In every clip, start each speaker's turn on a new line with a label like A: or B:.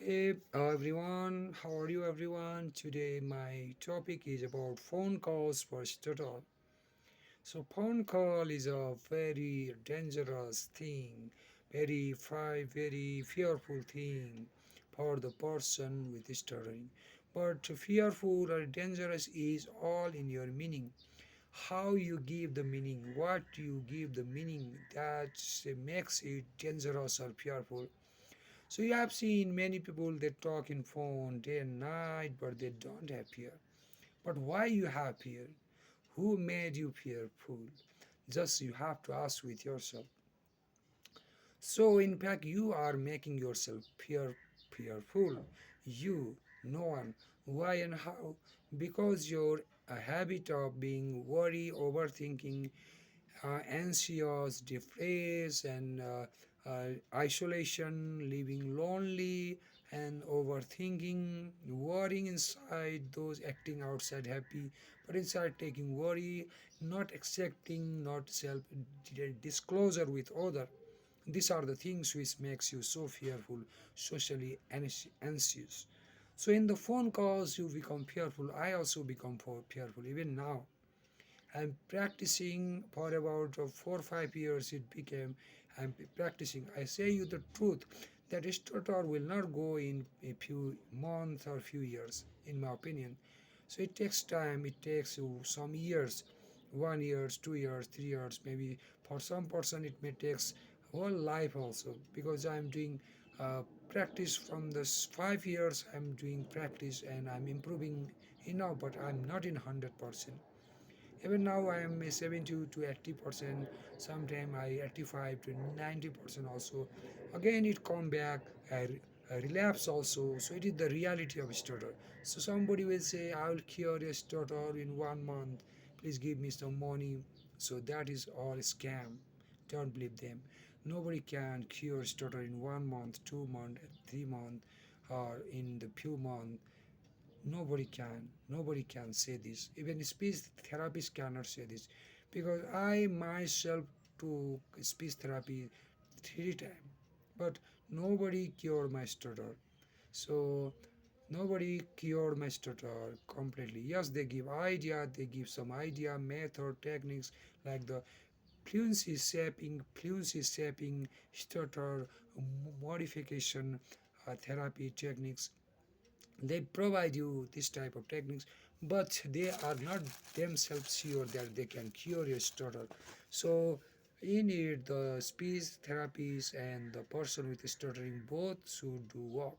A: Hey everyone, how are you everyone? Today my topic is about phone calls for stutter. So phone call is a very dangerous thing, very fearful thing for the person with stuttering. But fearful or dangerous is all in your meaning. How you give the meaning, what you give the meaning, that makes it dangerous or fearful. So you have seen many people that talk in phone day and night, but they don't have fear. But why you have fear? Who made you fearful? Just you have to ask with yourself. So in fact, you are making yourself fearful. You, no one. Why and how? Because your a habit of being worry, overthinking, anxious, depressed, and isolation, living lonely, and overthinking, worrying inside, those acting outside happy, but inside taking worry, not accepting, not self disclosure with other. These are the things which makes you so fearful, socially anxious. So in the phone calls, you become fearful. I also become fearful even now. I'm practicing for about 4 or 5 years. It became I'm practicing. I say you the truth that stutter will not go in a few months or few years, in my opinion. So it takes time. It takes you some years, 1 years, 2 years, 3 years, maybe. For some person, it may takes whole life also because I'm doing practice from this 5 years. I'm doing practice and I'm improving enough, but I'm not in 100%. Even now I am a 70 to 80%, sometimes I 85 to 90% also. Again it come back, I relapse also. So it is the reality of stutter. So somebody will say, I will cure a stutter in 1 month. Please give me some money. So that is all scam. Don't believe them. Nobody can cure stutter in 1 month, 2 months, 3 months, or in the few months. Nobody can say this. Even speech therapists cannot say this because I myself took speech therapy 3 times, but nobody cured my stutter. So nobody cured my stutter completely. Yes, they give idea, they give some idea, method, techniques like the fluency shaping, stutter modification, therapy techniques. They provide you this type of techniques, but they are not themselves sure that they can cure your stutter. So in it, the speech therapies and the person with stuttering both should do work.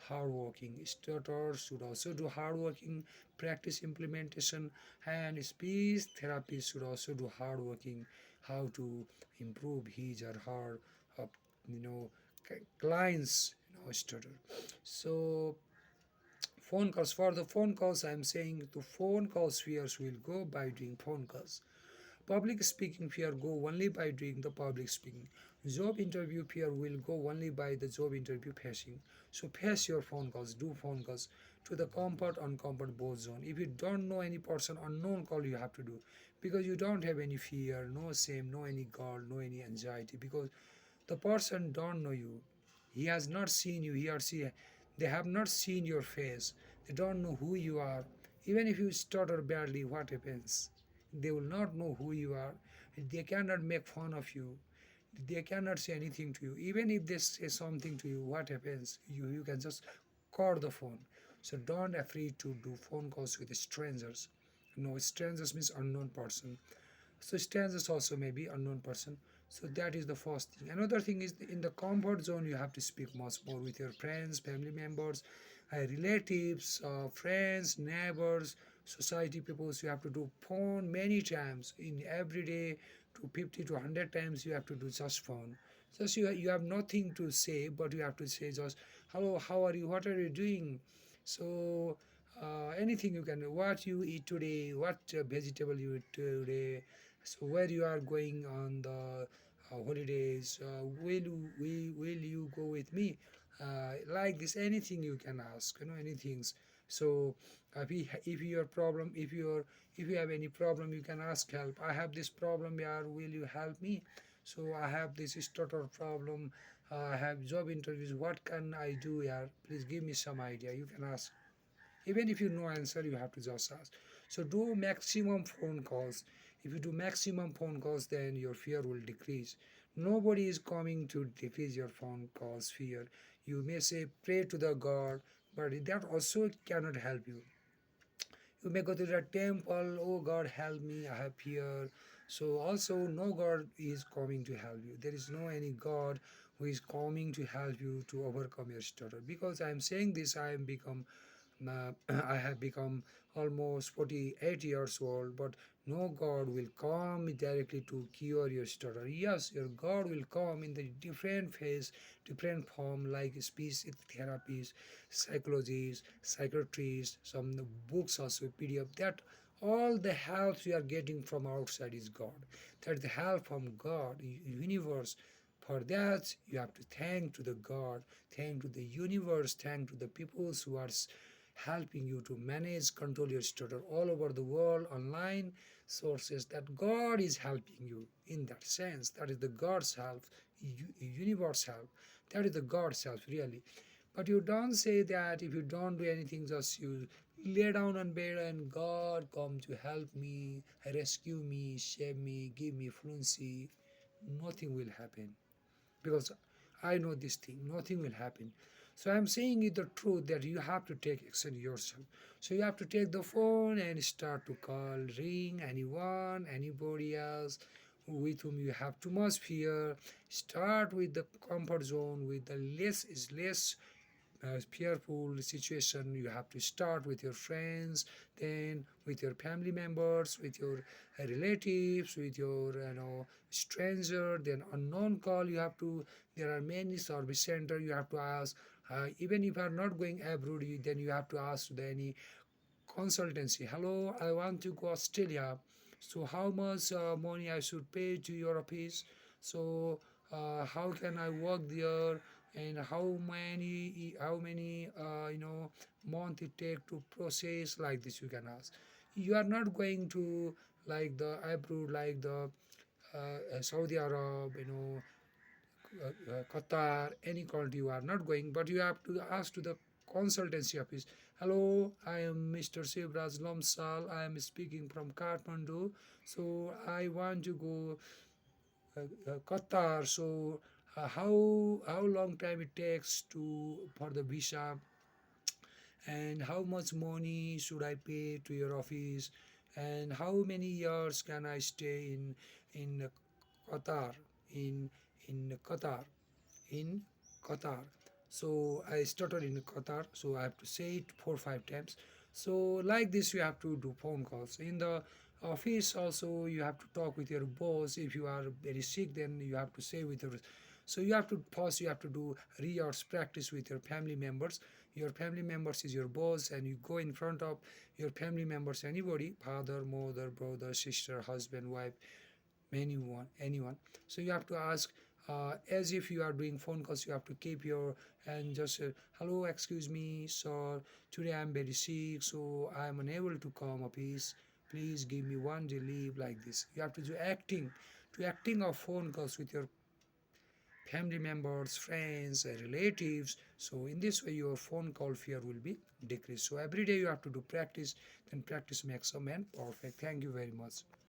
A: Hard working stutter should also do hard working practice implementation, and speech therapy should also do hard working how to improve his or her uh, you know clients stutter. So phone calls, for the phone calls, I'm saying the phone calls fears will go by doing phone calls. Public speaking fear go only by doing the public speaking. Job interview fear will go only by the job interview facing. So face your phone calls, do phone calls to the comfort uncomfort both zone. If you don't know any person, unknown call you have to do because you don't have any fear, no shame, no any guard, no any anxiety because the person don't know you. He has not seen you, he or she, they have not seen your face. They don't know who you are. Even if you stutter badly, what happens? They will not know who you are. They cannot make fun of you. They cannot say anything to you. Even if they say something to you, what happens? You can just call the phone. So don't afraid to do phone calls with strangers. No, strangers means unknown person. So strangers also may be unknown person. So that is the first thing. Another thing is in the comfort zone you have to speak much more with your friends, family members, relatives, friends, neighbors, society people. So you have to do phone many times in every day, to 50 to 100 times you have to do just phone. Just you have nothing to say, but you have to say just hello, how are you, what are you doing. So anything you can, what you eat today, what vegetable you eat today, so where you are going on the holidays, will you go with me, like this, anything you can ask, anything. So if your problem, if you have any problem, you can ask help. I have this problem, yeah, will you help me? So I have this stutter problem. I have job interviews. What can I do here? Please give me some idea. You can ask. Even if you know answer, you have to just ask. So do maximum phone calls. If you do maximum phone calls, then your fear will decrease. Nobody is coming to decrease your phone calls fear. You may say pray to the God, but that also cannot help you. You may go to the temple, oh God, help me, I have fear. So also no God is coming to help you. There is no any God who is coming to help you to overcome your stutter. Because I am saying this, I am become I have become almost 48 years old, but no God will come directly to cure your stutter. Yes, your God will come in the different phase, different form, like speech therapies, psychologists, psychiatrists, some books also PDF. That all the help you are getting from outside is God. That the help from God, universe. For that, you have to thank to the God, thank to the universe, thank to the peoples who are helping you to manage, control your stutter all over the world, online sources. That God is helping you in that sense. That is the God's help, universe help. That is the God's help, really. But you don't say that if you don't do anything, just you lay down on bed and God come to help me, rescue me, save me, give me fluency. Nothing will happen because I know this thing, nothing will happen. So I'm saying it the truth that you have to take action yourself. So you have to take the phone and start to call, ring anyone, anybody else with whom you have too much fear. Start with the comfort zone, with the less is less fearful situation. You have to start with your friends, then with your family members, with your relatives, with your stranger, then unknown call. You have to, there are many service center. You have to ask, even if you are not going abroad, then you have to ask the any consultancy. Hello, I want to go Australia. So how much money I should pay to your office? So how can I work there? And how many month it take to process, like this you can ask. You are not going to like the abroad, like the Saudi Arab, Qatar, any country you are not going, but you have to ask to the consultancy office. Hello, I am Mr. Sivraj Lomsal. I am speaking from Kathmandu. So I want to go Qatar. So how long time it takes to for the visa, and how much money should I pay to your office, and how many years can I stay in Qatar, in Qatar, in Qatar. So I started in Qatar, so I have to say it 4 or 5 times. So like this, you have to do phone calls. In the office also, you have to talk with your boss. If you are very sick, then you have to say with your. So you have to first you have to do rehearse practice with your family members. Your family members is your boss, and you go in front of your family members, anybody, father, mother, brother, sister, husband, wife, anyone. So you have to ask as if you are doing phone calls. You have to keep your and just hello, excuse me, sir, today I'm very sick, so I'm unable to come office, please give me one day leave, like this. You have to do acting of phone calls with your family members, friends, relatives. So in this way your phone call fear will be decreased. So every day you have to do practice, then practice makes a man perfect. Thank you very much.